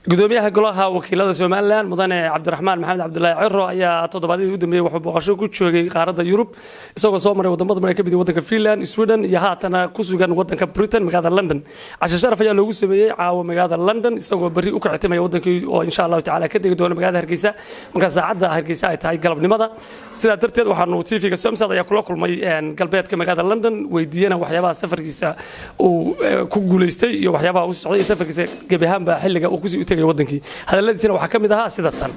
gudoomiyaha golaha wakiilada Soomaaliland mudane Cabdiraxmaan Maxamed Cabdullaahi Cirro ayaa toddobaadkii u dambeeyay wuxuu booqasho ku joogay qaaradda Yurub isagoo soo maray wadamada ay ka mid yihiin wadanka Finland, Sweden iyo haatana ku sugan wadanka Britain magaalada London. Casho sharaf ayaa loogu sameeyay caawa magaalada London isagoo bari u ka xigtamay wadankii oo insha Allah taala ka degi doona magaalada Hargeysa marka saacada Hargeysa ay tahay galabnimada. Sidaa darteed waxaanu TV-ga Somsad ayaa kula kulmay galbeedka magaalada London weydiiyana waxyaabaha safarkiisa uu ku guuleystay iyo waxyaabaha uu socday safarkiisa gabahaanba xilliga uu ku sii wadankii hadaladiisana waxa kamid ahaa sida tan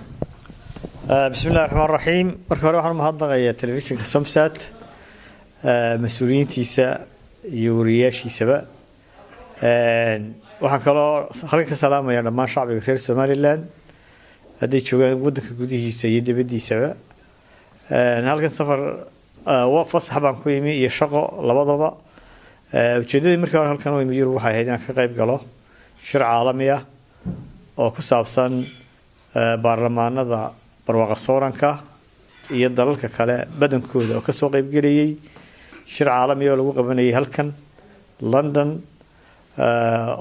bismillaahir rahmaanir rahiim marka hore waxaan mahadnaqayaa telefishinka Somsat mas'uuliyiintiisa iyo wariyaashiisaba waxaan kaloo halka ka salaamayaa dhammaan shacbiga reer Soomaaliland haday joogaan wadanka gudihiisa iyo dibadiisaba halkan safar waa fasax baan ku yimi iyo shaqo labadaba ujeedadii markii hore halkan oo Yurub waxay ahayd inaan ka qayb galo shir caalami ah oo ku saabsan baarlamaanada barwaaqo sooranka iyo dalalka kale badankooda oo ka soo qayb galay shir caalami oo lagu qabanayay halkan London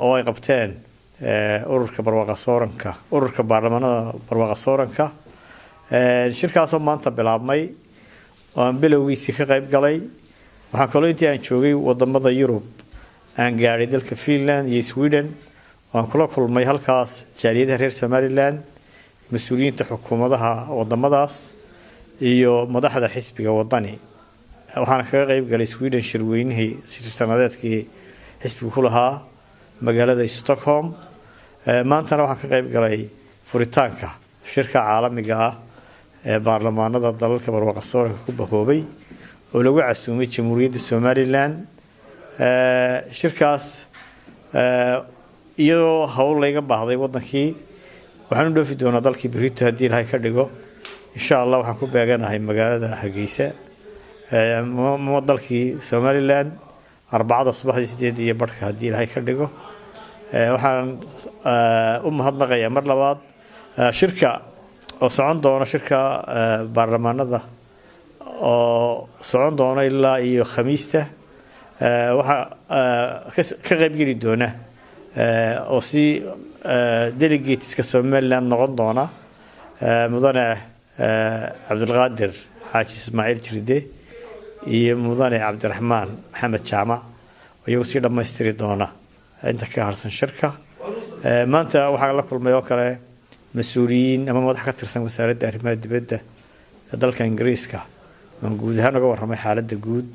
oo ay qabteen ururka barwaaqo sooranka ururka baarlamaanada barwaaqo sooranka shirkaas oo maanta bilaabmay oo aan bilowgiisii ka qayb galay waxaan kaloo intii aan joogay wadamada Yurub aan gaaray dalka Finland iyo Sweden waan kula kulmay halkaas jaaliyadaha reer Soomaaliland mas'uuliyiinta xukuumadaha wadamadaas iyo madaxda xisbiga wadani waxaan kaga qayb galay Sweden shirweynihii sanadeedkii xisbiga ku lahaa magaalada Stockholm maantana waxaan ka qayb galay furitaanka shirka caalamiga ah ee baarlamaanada dalalka barwaaqo sooranka ku bahoobay oo lagu casuumay Jamhuuriyadda Soomaaliland shirkaas iyo hawl laga baahday wadankii waxaan u dhoofi doonaa dalkii Britain hadii Ilaahay ka dhigo insha Allah waxaan ku beeganahay magaalada Hargeysa dalkii Soomaaliland arbacada subaxdii 8 iyo barka hadii Ilaahay ka dhigo waxaan u mahadnaqayaa mar labaad shirka oo socon doona shirka baarlamaanada oo socon doona ilaa iyo Khamiista waxa ka qayb gali doona oo si delegateska Soomaaliland noqon doona mudane Cabdulqaadir Xaaji Ismaaciil Jirde iyo mudane Cabdiraxmaan Maxamed Jaamac oo iyagu si dhameystiri doona inta ka harsan shirka maanta waxa la kulmay oo kale mas'uuliyiin ama madax ka tirsan wasaaradda arrimaha dibadda ee dalka Ingiriiska oo guud ahaan uga warramay xaaladda guud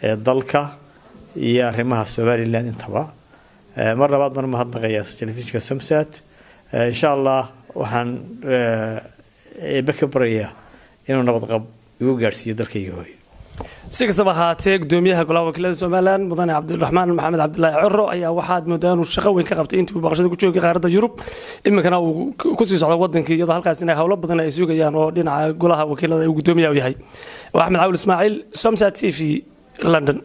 ee dalka iyo arrimaha Soomaaliland intaba mar labaad ma hadnaqayaa telefishinka Somsat insha Allah waxaan bakabraya inuu nabad qab ugu gaarsiiyo dalkayga hooyo si kastaba haatee gudoomiyaha golaha wakiilada Soomaaliland mudane Cabdiraxmaan Maxamed Cabdullaahi Cirro ayaa waxaad moodaan uu shaqo weyn ka qabtay intii uu booqashada ku joogay qaaradda Yurub iminkana uu ku sii socdo wadankii iyadoo halkaas inay hawlo badan ay sugayaan oo dhinaca golaha wakiilada uu gudoomiyaha yahay Axmed Cawl Ismaaciil Somsat TV London.